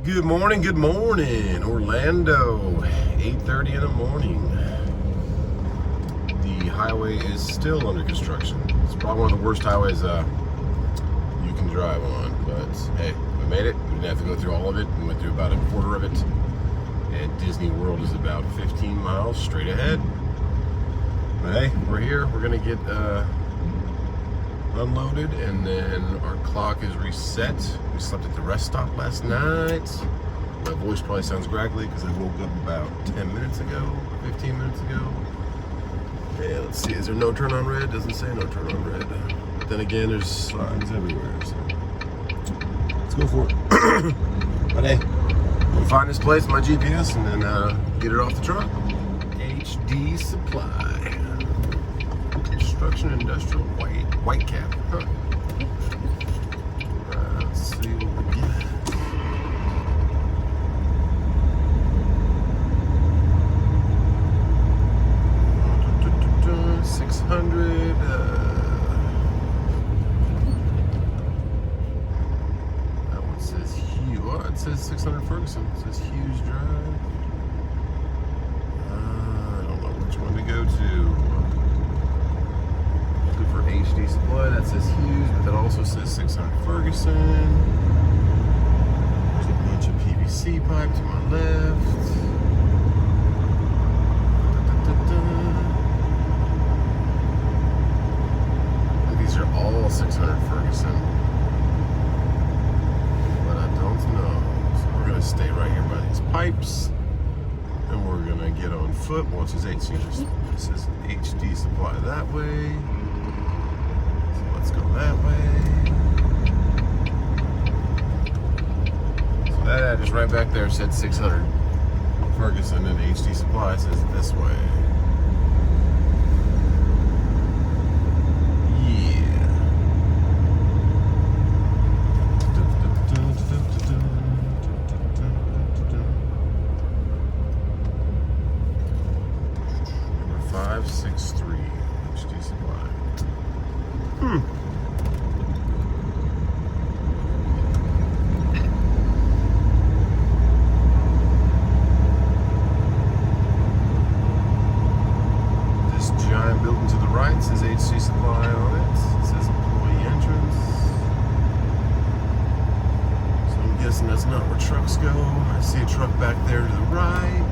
Good morning, Orlando, 8:30 in the morning. The highway is still under construction. It's probably one of the worst highways you can drive on, but hey, we made it. We didn't have to go through all of it. We went through about a quarter of it, and Disney World is about 15 miles straight ahead. But hey, we're here. We're gonna get unloaded, and then our clock is reset. We slept at the rest stop last night. My voice probably sounds graggly because I woke up about 10 minutes ago, 15 minutes ago. Yeah, let's see, is there no turn on red? Doesn't say no turn on red. But then again, there's signs everywhere, so let's go for it. But hey, we'll find this place in my GPS and then get it off the truck. HD Supply. Construction Industrial White Cap. Huh. Let's see what we get. $600. That one says Hughes. Oh, it says 600 Ferguson. It says Hughes Drive. I don't know which one to go to. For HD Supply, that says Hughes, but that also says 600 Ferguson. There's a bunch of PVC pipe to my left. These are all 600 Ferguson, but I don't know. So we're gonna stay right here by these pipes, and we're gonna get on foot. Well, it says HD Supply that way. Let's go that way. So that address right back there said 600 Ferguson, and HD Supply says this way. Yeah. Number 563 HD Supply. This giant building to the right says HC Supply on it. It says employee entrance. So I'm guessing that's not where trucks go. I see a truck back there to the right.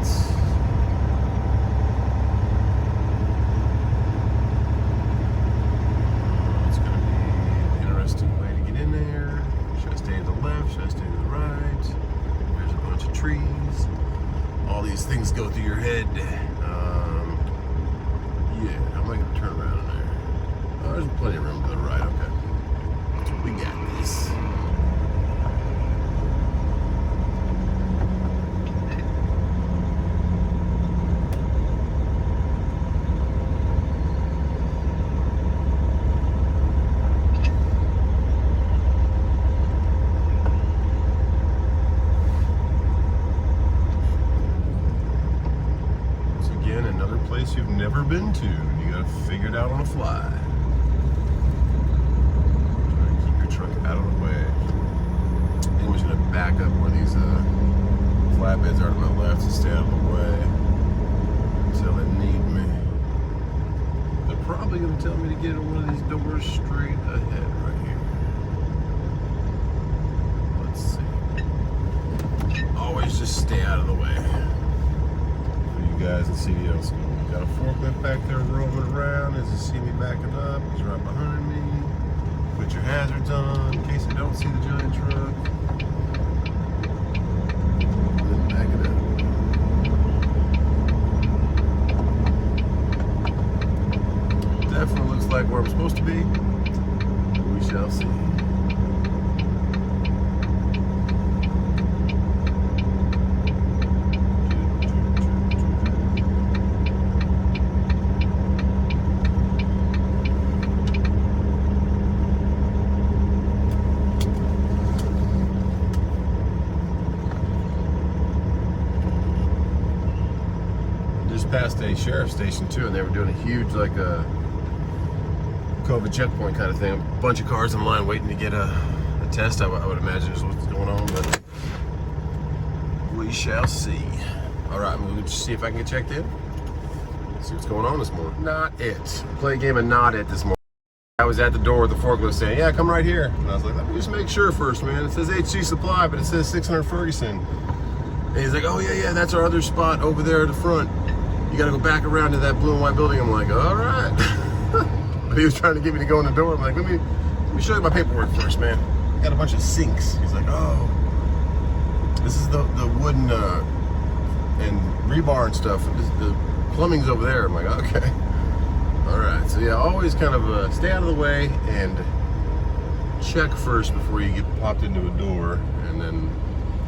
Should I stay to the right? There's a bunch of trees. All these things go through your head. Yeah, how am I going to turn around in there? Oh, there's plenty of room to the right. Okay. We got this. Another place you've never been to, and you gotta figure it out on the fly. Try to keep your truck out of the way. I'm just gonna back up where these flatbeds are to my left and stay out of the way until they need me. They're probably gonna tell me to get in one of these doors straight ahead right here. Let's see. Always just stay out of the way. Guys in CDL school. Got a forklift back there rolling around. As you see me backing up, he's right behind me. Put your hazards on in case you don't see the giant truck. Then back it up. Definitely looks like where I'm supposed to be. We shall see. Past a sheriff's station too, and they were doing a huge like a COVID checkpoint kind of thing. A bunch of cars in line waiting to get a test. I would imagine is what's going on, but we shall see. All right, I'm going to see if I can get checked in. See what's going on this morning. Not it. Play a game of not it this morning. I was at the door with the forklift saying, yeah, come right here. And I was like, let me just make sure first, man. It says HG Supply, but it says 600 Ferguson. And he's like, oh, yeah, that's our other spot over there at the front. You got to go back around to that blue and white building. I'm like, all right. But he was trying to get me to go in the door. I'm like, let me show you my paperwork first, man. I got a bunch of sinks. He's like, oh, this is the wooden and rebar and stuff. The plumbing's over there. I'm like, okay. All right. So, yeah, always kind of stay out of the way and check first before you get popped into a door and then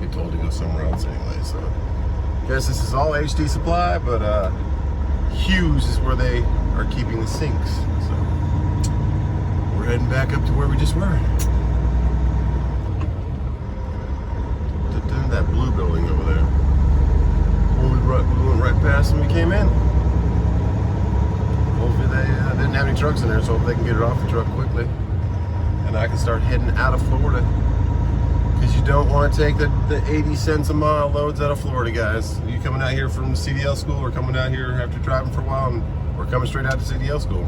get told to go somewhere else anyway. So, I guess this is all HD Supply, but Hughes is where they are keeping the sinks. So, we're heading back up to where we just were. That blue building over there. We went right past when we came in. Hopefully they didn't have any trucks in there, so hopefully they can get it off the truck quickly. And I can start heading out of Florida. Because you don't want to take the 80 cents a mile loads out of Florida, guys. You coming out here from CDL school or coming out here after driving for a while or coming straight out to CDL school,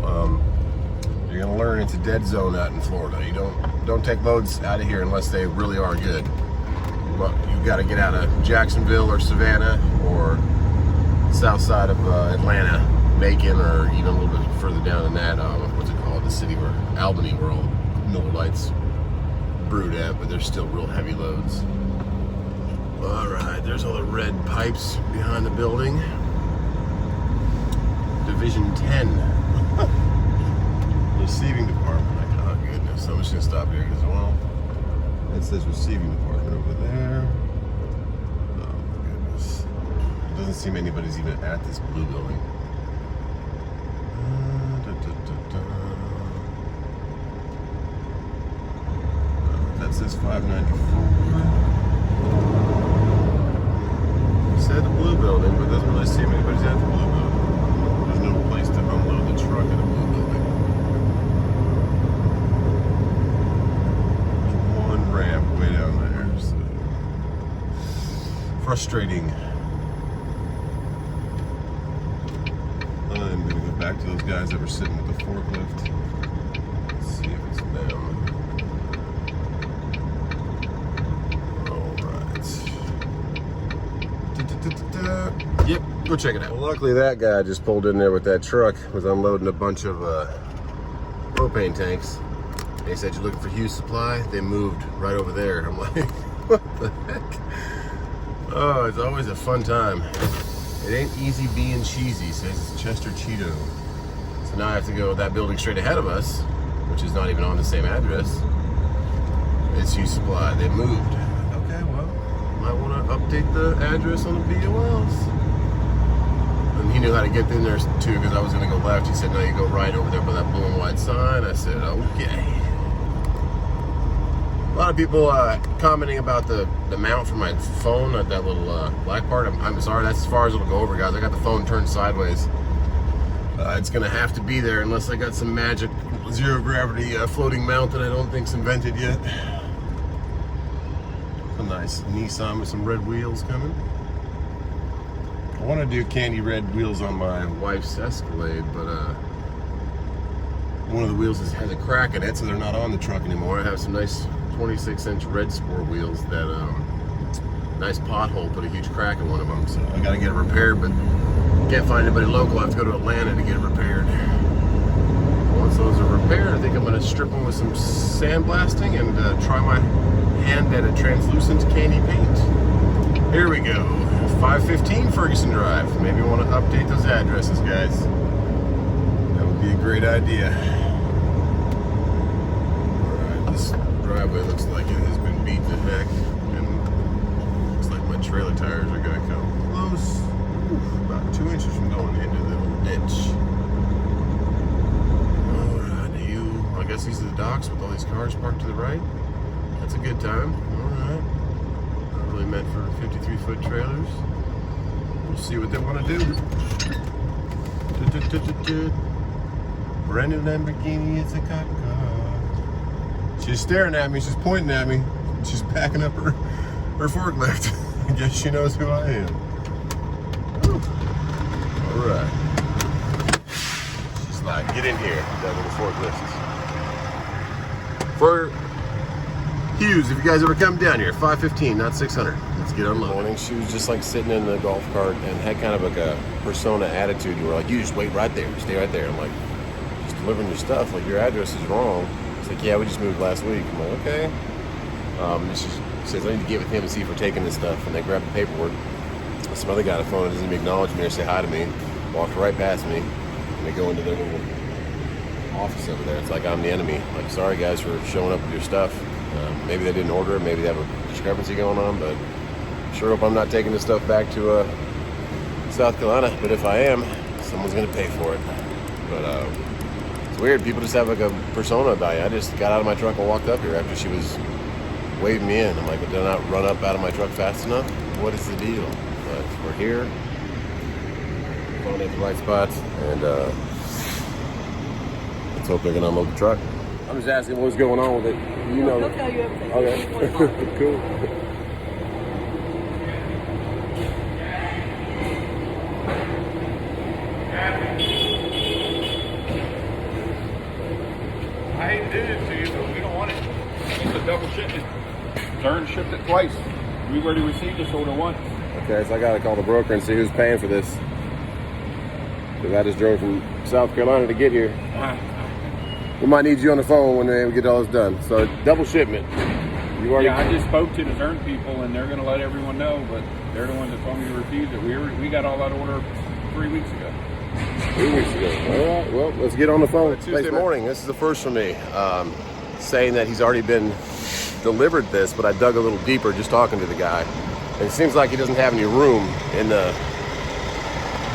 you're going to learn it's a dead zone out in Florida. You don't take loads out of here unless they really are good. You got to get out of Jacksonville or Savannah or south side of Atlanta, Macon, or even a little bit further down than that. What's it called? The city where Albany, where all Miller Lights brewed at, but they're still real heavy loads. All right, there's all the red pipes behind the building. Division 10. Receiving department. Like, oh goodness, I'm just gonna stop here because, well, it says receiving department over there. Oh my goodness. It doesn't seem anybody's even at this blue building. That says 594. It said the blue building, but it doesn't really seem anybody's at the blue building. There's no place to unload the truck in the blue building. Ramp way down there, so frustrating. I'm gonna go back to those guys that were sitting with the forklift. Let's see if it's them. Alright. Yep, go check it out. Well, luckily that guy just pulled in there with that truck, was unloading a bunch of propane tanks. They said, you're looking for Hughes Supply? They moved right over there. I'm like, what the heck? Oh, it's always a fun time. It ain't easy being cheesy, says Chester Cheeto. So now I have to go that building straight ahead of us, which is not even on the same address. It's Hughes Supply. They moved. Okay, well, might want to update the address on the BOLs. And he knew how to get in there too, because I was going to go left. He said, no, you go right over there by that blue and white sign. I said, okay. A lot of people commenting about the mount for my phone at that little black part. I'm sorry, that's as far as it'll go over, guys. I got the phone turned sideways. It's gonna have to be there unless I got some magic zero gravity floating mount that I don't think's invented yet. A nice Nissan with some red wheels coming. I want to do candy red wheels on my wife's Escalade, but one of the wheels has a crack in it, so they're not on the truck anymore. I have some nice 26-inch red sport wheels that nice pothole put a huge crack in one of them, so I gotta get it repaired, but can't find anybody local. I have to go to Atlanta to get it repaired. Once those are repaired, I think I'm gonna strip them with some sandblasting and try my hand at a translucent candy paint. Here we go, 515 Ferguson Drive. Maybe I want to update those addresses, guys. That would be a great idea. Alright, this driveway looks like it has been beat to heck, and looks like my trailer tires are gonna come close. About 2 inches from going into the little ditch. Alright, I guess these are the docks with all these cars parked to the right. That's a good time. Alright. Not really meant for 53-foot trailers. We'll see what they want to do. Brand new Lamborghini, it's a cop car. She's staring at me, she's pointing at me. She's backing up her forklift. I guess she knows who I am. Whew. All right. She's like, get in here. That little forklift. For Hughes, if you guys ever come down here, 515, not 600. Let's get unloaded. Morning, she was just like sitting in the golf cart and had kind of like a persona attitude. You were like, you just wait right there, stay right there. I'm like, just delivering your stuff. Like, your address is wrong. It's like, yeah, we just moved last week. I'm like, okay. She says, I need to get with him and see if we're taking this stuff. And they grab the paperwork. Some other guy on the phone doesn't even acknowledge me or say hi to me. Walked right past me. And they go into their little office over there. It's like I'm the enemy. Like, sorry guys for showing up with your stuff. Maybe they didn't order it. Maybe they have a discrepancy going on. But sure hope I'm not taking this stuff back to South Carolina. But if I am, someone's going to pay for it. But it's weird. People just have like a persona about you. I just got out of my truck and walked up here after she was waving me in. I'm like, did I not run up out of my truck fast enough? What is the deal? But we're here. Found at the right spot. And let's hope they're going to unload the truck. I'm just asking what's going on with it. You know. He'll tell you everything. Okay. Cool. I hate to do this to you, but we don't want it. It's a double shipment. Zern shipped it twice. We already received this order once. Okay, so I gotta call the broker and see who's paying for this. Because I just drove from South Carolina to get here. We might need you on the phone when we get all this done. So double shipment. You already. Yeah, I just spoke to the Zern people, and they're going to let everyone know. But they're the ones that told me to refuse it. We got all that order 3 weeks ago. 3 weeks ago. All right. Well, let's get on the phone. Tuesday morning. This is the first for me. Saying that he's already been delivered this, but I dug a little deeper just talking to the guy. And it seems like he doesn't have any room in the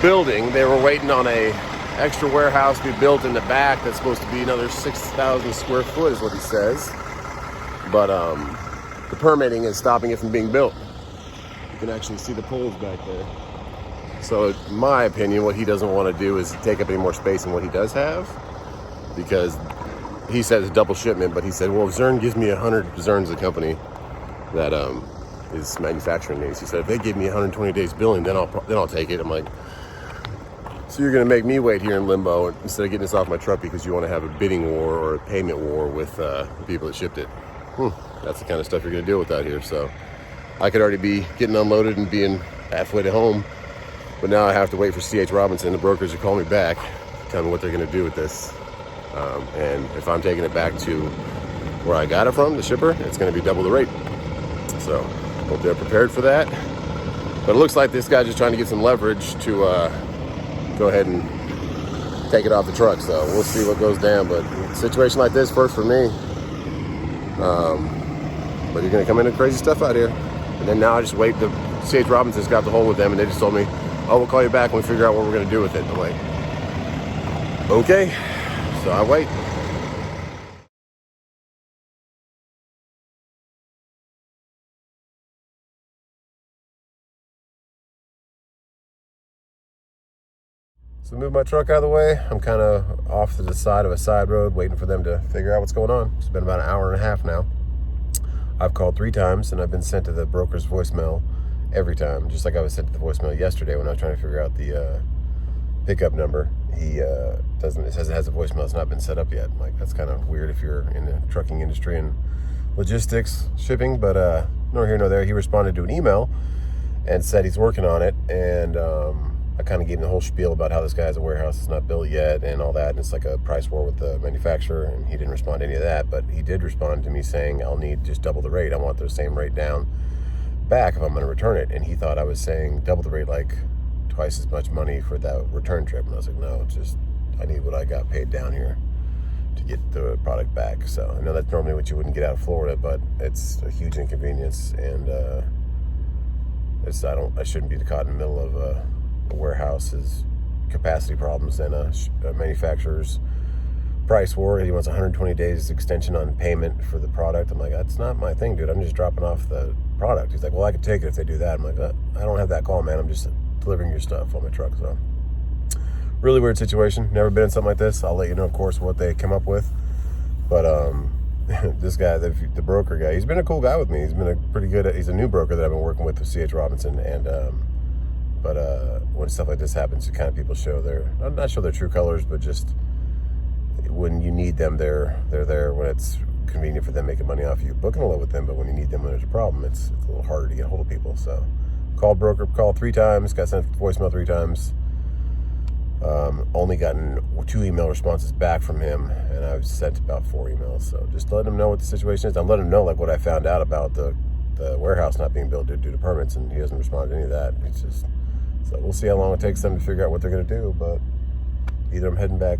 building. They were waiting on a extra warehouse to be built in the back that's supposed to be another 6,000 square foot is what he says. But the permitting is stopping it from being built. You can actually see the poles back there. So in my opinion, what he doesn't want to do is take up any more space than what he does have, because he said it's double shipment, but he said, well, if Zern gives me 100, Zern's the company that is manufacturing these. He said, if they give me 120 days billing, then I'll take it. I'm like, so you're going to make me wait here in limbo instead of getting this off my truck because you want to have a bidding war or a payment war with the people that shipped it. That's the kind of stuff you're going to deal with out here. So I could already be getting unloaded and being halfway to home, but now I have to wait for C.H. Robinson, the brokers, to call me back, tell me what they're going to do with this. And if I'm taking it back to where I got it from, the shipper, it's going to be double the rate. So hope they're prepared for that. But it looks like this guy's just trying to get some leverage to go ahead and take it off the truck. So we'll see what goes down. But a situation like this, first for me. But you're going to come into crazy stuff out here. And then now I just wait. The C.H. Robinson's got the hold with them, and they just told me, oh, we'll call you back when we figure out what we're going to do with it. I'm like, okay. So I wait. So move my truck out of the way. I'm kind of off to the side of a side road waiting for them to figure out what's going on. It's been about an hour and a half now. I've called 3 times and I've been sent to the broker's voicemail every time, just like I was sent to the voicemail yesterday when I was trying to figure out the pickup number. He doesn't, it says it has a voicemail. It's not been set up yet. I'm like, that's kind of weird if you're in the trucking industry and logistics, shipping, but nor here nor there. He responded to an email and said he's working on it, and I kind of gave him the whole spiel about how this guy has a warehouse that's not built yet and all that, and it's like a price war with the manufacturer, and he didn't respond to any of that, but he did respond to me saying, I'll need just double the rate. I want the same rate down back if I'm going to return it. And he thought I was saying double the rate, like twice as much money for that return trip. And I was like, no, it's just, I need what I got paid down here to get the product back. So I know that's normally what you wouldn't get out of Florida, but it's a huge inconvenience, and I shouldn't be caught in the middle of a warehouse's capacity problems and a manufacturer's price war. He wants 120 days extension on payment for the product. I'm like, that's not my thing, dude. I'm just dropping off the product. He's like, well, I could take it if they do that. I'm like, I don't have that call, man. I'm just delivering your stuff on my truck. So really weird situation. Never been in something like this. I'll let you know, of course, what they come up with. But this guy, the broker guy, he's been a cool guy with me. He's been he's a new broker that I've been working with C.H. Robinson. And, but when stuff like this happens, the kind of people show not show their true colors, but just when you need them, they're there when it's convenient for them making money off you. Booking a lot with them, but when you need them when there's a problem, it's a little harder to get a hold of people. So called 3 times, got sent voicemail 3 times. Only gotten 2 email responses back from him, and I've sent about 4 emails. So just let him know what the situation is. I'm letting him know like what I found out about the warehouse not being built due to permits, and he doesn't respond to any of that. It's just, so we'll see how long it takes them to figure out what they're going to do. But either I'm heading back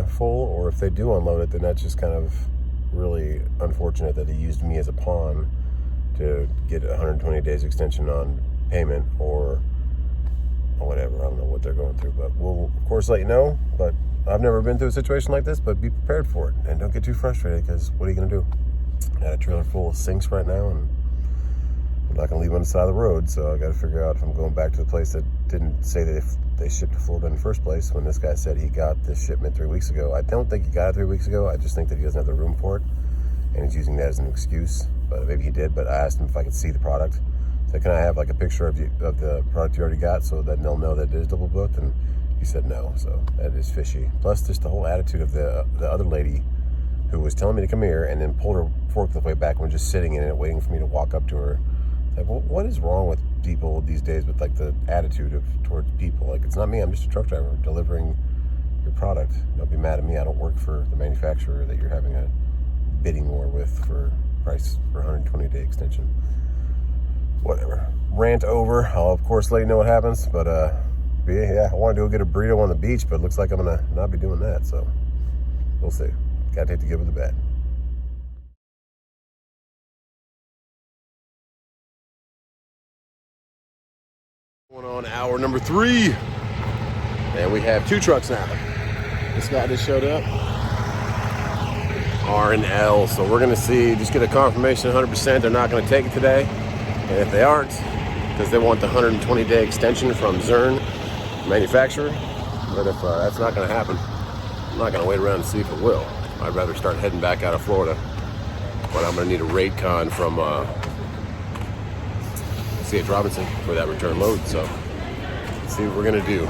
full, or if they do unload it, then that's just kind of really unfortunate that he used me as a pawn to get a 120 days extension on payment or whatever. I don't know what they're going through, but we'll of course let you know. But I've never been through a situation like this, but be prepared for it and don't get too frustrated, because what are you going to do? I got a trailer full of sinks right now, and I'm not going to leave them on the side of the road, so I got to figure out if I'm going back to the place that didn't say that if they shipped to Florida in the first place, when this guy said he got this shipment 3 weeks ago. I don't think he got it 3 weeks ago. I just think that he doesn't have the room for it, and he's using that as an excuse. But maybe he did. But I asked him if I could see the product. So can I have like a picture of the product you already got, so that they'll know that it is double booked? And he said no. So that is fishy. Plus, just the whole attitude of the other lady who was telling me to come here and then pulled her forklift way back when just sitting in it, waiting for me to walk up to her. Like, well, what is wrong with people these days with like the attitude towards people? Like, it's not me. I'm just a truck driver delivering your product. Don't be mad at me. I don't work for the manufacturer that you're having a bidding war with for price for 120-day extension. Whatever. Rant over. I'll of course let you know what happens. But yeah, I wanted to go get a burrito on the beach, but it looks like I'm gonna not be doing that. So we'll see. Gotta take the good with the bad. Going on hour number 3, and we have 2 trucks now. This guy just showed up, R and L. So we're gonna see, just get a confirmation 100% they're not gonna take it today, and if they aren't, because they want the 120-day extension from Zern manufacturer. But if that's not gonna happen, I'm not gonna wait around to see if it will. I'd rather start heading back out of Florida, but I'm gonna need a rate con from C.H. Robinson for that return load. So let's see what we're gonna do.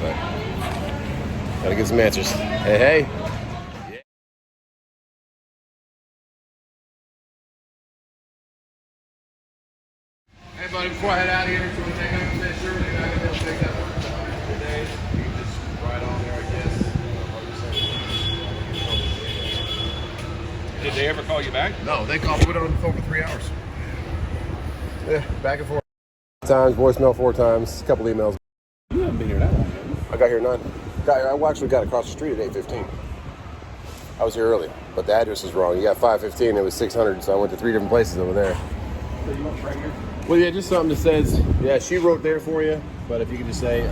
But gotta get some answers. Hey. Hey buddy, before I head out of here, can we take 100% sure they're not gonna be able to take that one today? You can just ride on there, I guess. Did they ever call you back? No, they called me on the phone for 3 hours. Yeah, back and forth. Times, voicemail 4 times, a couple emails. You haven't been here that long, have you? I got here at 9. I actually got across the street at 8:15. I was here early, but the address is wrong. You got 515, it was 600, so I went to 3 different places over there. So you want right here? Well, yeah, just something that says, yeah, she wrote there for you, but if you could just say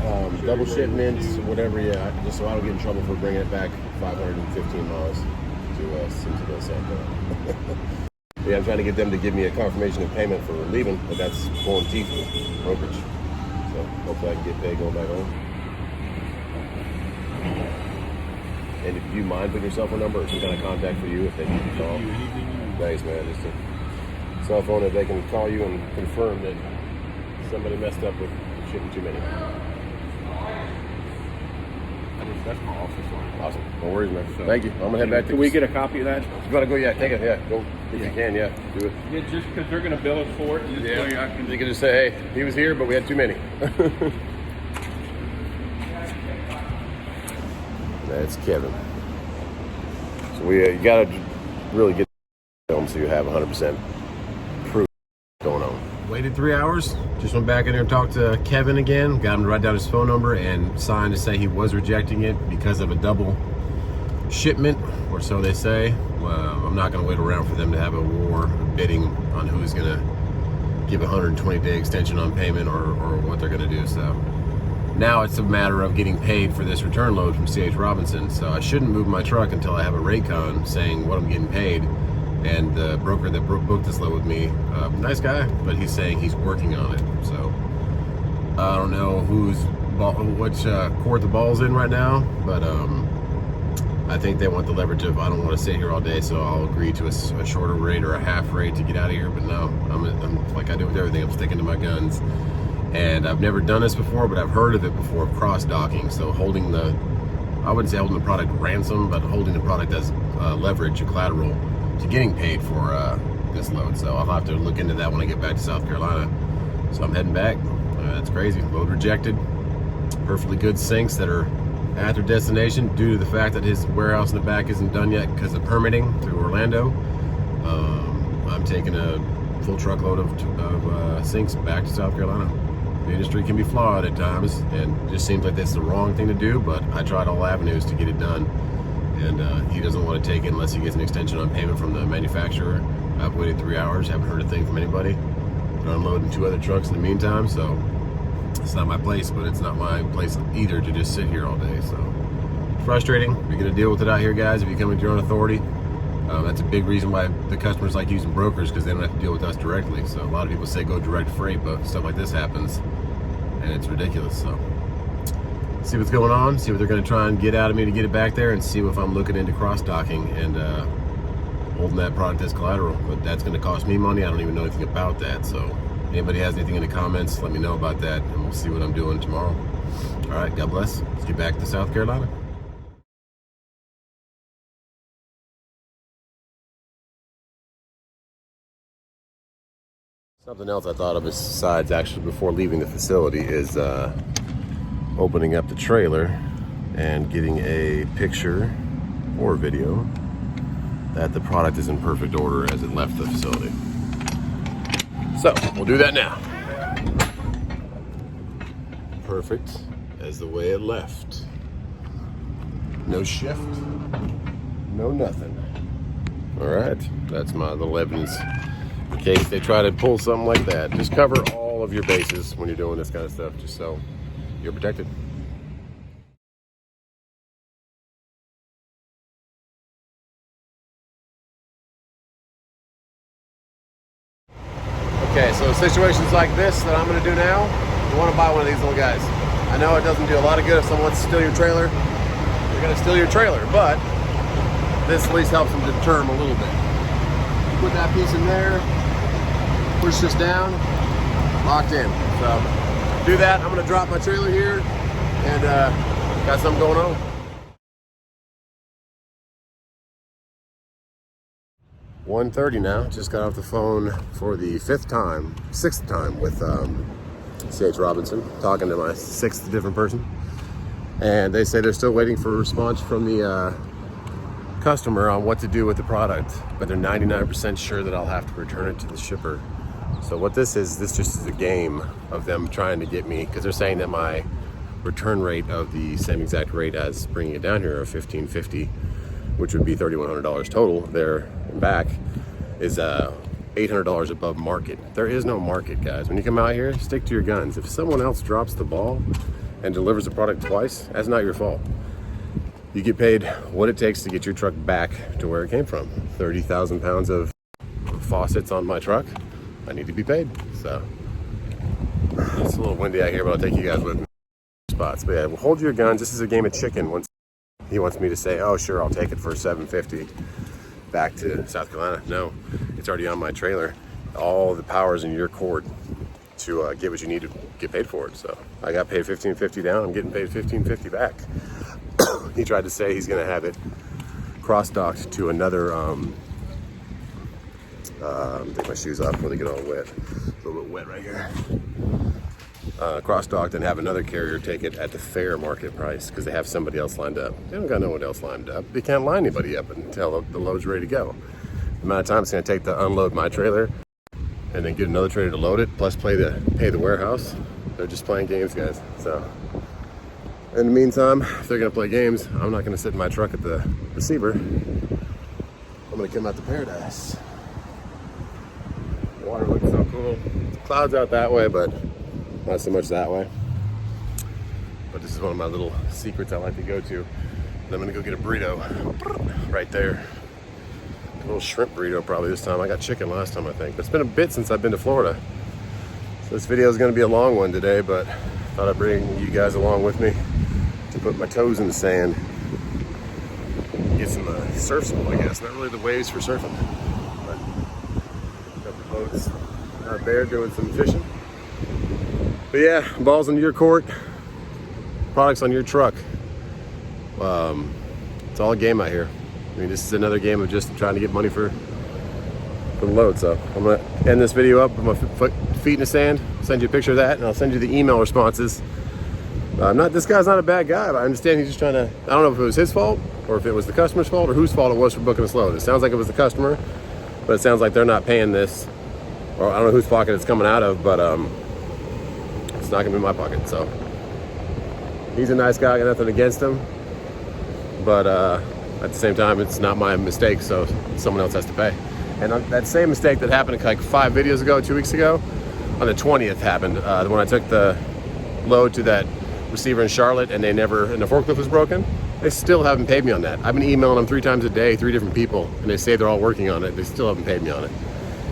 double shipments, whatever, yeah, just so I don't get in trouble for bringing it back 515 miles to Simpsonville SC. Yeah, I'm trying to get them to give me a confirmation of payment for leaving, but that's pulling teeth with brokerage. So hopefully I can get paid going back home. And if you mind putting your cell phone number or some kind of contact for you if they need to call. Thanks, man. Just a cell phone that they can call you and confirm that somebody messed up with shipping too many. That's my office line. Awesome. No worries, man. So, thank you. I'm gonna head back to. Can we get a copy of that? You gotta go. Yeah, take it. Yeah, go if you can. Yeah, do it. Yeah, just because they're gonna bill us for it. Just Yeah, so I can. you can just say, hey, he was here, but we had too many. That's Kevin. So you gotta really get film so you have 100% proof going on. Waited 3 hours. Just went back in there and talked to Kevin again. Got him to write down his phone number and sign to say he was rejecting it because of a double shipment, or so they say. I'm not going to wait around for them to have a war bidding on who's going to give a 120-day extension on payment or what they're going to do. So now it's a matter of getting paid for this return load from C.H. Robinson. So I shouldn't move my truck until I have a rate con saying what I'm getting paid. And the broker that booked this load with me, nice guy, but he's saying he's working on it. So I don't know which court the ball's in right now, but I think they want the leverage of, I don't want to sit here all day, so I'll agree to a shorter rate or a half rate to get out of here. But no, I'm like I do with everything, I'm sticking to my guns. And I've never done this before, but I've heard of it before, cross-docking. So holding the, I wouldn't say holding the product ransom, but holding the product as leverage or collateral to getting paid for this load. So I'll have to look into that when I get back to South Carolina. So I'm heading back. That's crazy. Load rejected. Perfectly good sinks that are at their destination due to the fact that his warehouse in the back isn't done yet because of permitting through Orlando. I'm taking a full truckload of sinks back to South Carolina. The industry can be flawed at times, and it just seems like that's the wrong thing to do, but I tried all avenues to get it done. And he doesn't want to take it unless he gets an extension on payment from the manufacturer. I've waited 3 hours, haven't heard a thing from anybody. Been unloading 2 other trucks in the meantime, so it's not my place, but it's not my place either to just sit here all day. So frustrating. You're gonna deal with it out here, guys, if you come with your own authority. That's a big reason why the customers like using brokers, because they don't have to deal with us directly. So a lot of people say go direct freight, but stuff like this happens and it's ridiculous. So see what's going on, see what they're going to try and get out of me to get it back there, and see if I'm looking into cross-docking and holding that product as collateral. But that's going to cost me money. I don't even know anything about that. So anybody has anything in the comments, let me know about that, and we'll see what I'm doing tomorrow. All right, God bless. Let's get back to South Carolina. Something else I thought of besides actually before leaving the facility is opening up the trailer and getting a picture or video that the product is in perfect order as it left the facility. So we'll do that now. Perfect as the way it left. No shift, no nothing. All right, that's my little evidence. In case they try to pull something like that, just cover all of your bases when you're doing this kind of stuff, just so you're protected. Okay, so situations like this that I'm going to do now, you want to buy one of these little guys. I know it doesn't do a lot of good if someone wants to steal your trailer. They're going to steal your trailer, but this at least helps them deter them a little bit. Put that piece in there, push this down, locked in. So do that. I'm going to drop my trailer here and got something going on. 1:30 now. Just got off the phone for the sixth time with C.H. Robinson, talking to my 6th different person. And they say they're still waiting for a response from the customer on what to do with the product, but they're 99% sure that I'll have to return it to the shipper. So what this just is a game of them trying to get me, because they're saying that my return rate of the same exact rate as bringing it down here of $1,550, which would be $3,100 total there and back, is $800 above market. There is no market, guys. When you come out here, stick to your guns. If someone else drops the ball and delivers the product twice, that's not your fault. You get paid what it takes to get your truck back to where it came from. 30,000 pounds of faucets on my truck, I need to be paid. So it's a little windy out here, but I'll take you guys with me spots. But yeah, well, hold your guns. This is a game of chicken. Once he wants me to say, oh sure, I'll take it for $750 back to South Carolina. No, it's already on my trailer. All the power's in your court to get what you need to get paid for it. So I got paid $1,550 down. I'm getting paid $1,550 back. He tried to say he's going to have it cross-docked to another, take my shoes off before they get all wet. A little bit wet right here. Cross-docked and have another carrier take it at the fair market price because they have somebody else lined up. They don't got no one else lined up. They can't line anybody up until the load's ready to go. The amount of time it's going to take to unload my trailer and then get another trailer to load it, plus pay the warehouse. They're just playing games, guys. So in the meantime, if they're gonna play games, I'm not gonna sit in my truck at the receiver. I'm gonna come out to paradise. The water looks so cool. Clouds out that way, but not so much that way. But this is one of my little secrets I like to go to. And I'm gonna go get a burrito right there. A little shrimp burrito probably this time. I got chicken last time, I think. But it's been a bit since I've been to Florida. So this video is gonna be a long one today, but I thought I'd bring you guys along with me to put my toes in the sand. some surf school, I guess. Not really the waves for surfing, but a couple boats out there doing some fishing. But yeah, balls in your court, products on your truck. It's all a game out here. I mean, this is another game of just trying to get money for the load. So I'm gonna end this video up with my feet in the sand. I'll send you a picture of that, and I'll send you the email responses. This guy's not a bad guy, but I understand he's just trying to, I don't know if it was his fault or if it was the customer's fault or whose fault it was for booking this load. It sounds like it was the customer, but it sounds like they're not paying this, or I don't know whose pocket it's coming out of, but it's not gonna be my pocket. So he's a nice guy, I got nothing against him, but at the same time, it's not my mistake, so someone else has to pay. And that same mistake that happened like 5 videos ago, 2 weeks ago, on the 20th happened, when I took the load to that receiver in Charlotte and the forklift was broken. They still haven't paid me on that. I've been emailing them 3 times a day, 3 different people, and they say they're all working on it. They still haven't paid me on it.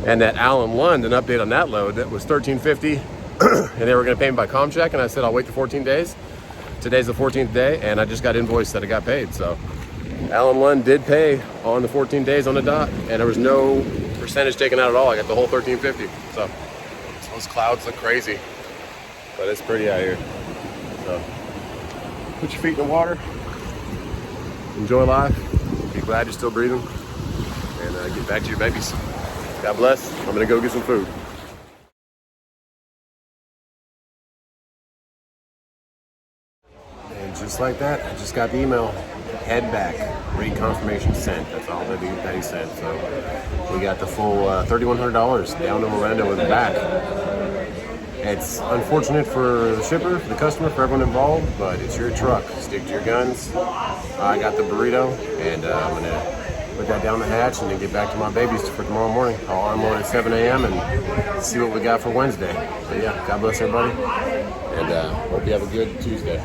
And that Allen Lund, an update on that load, that was $13.50, and they were gonna pay me by com check, and I said I'll wait for 14 days. Today's the 14th day, and I just got invoiced that I got paid. So Allen Lund did pay on the 14 days on the dot, and there was no percentage taken out at all. I got the whole $13.50. So those clouds look crazy, but it's pretty out here. So put your feet in the water, enjoy life, be glad you're still breathing, and get back to your babies. God bless. I'm gonna go get some food. And just like that, I just got the email. Head back, rate confirmation sent. That's all that he sent. So we got the full $3,100 down to Orlando and back. It's unfortunate for the shipper, for the customer, for everyone involved, but it's your truck. Stick to your guns. I got the burrito, and I'm gonna put that down the hatch and then get back to my babies for tomorrow morning. I'll unload at 7 a.m. and see what we got for Wednesday. So yeah, God bless everybody, and hope you have a good Tuesday.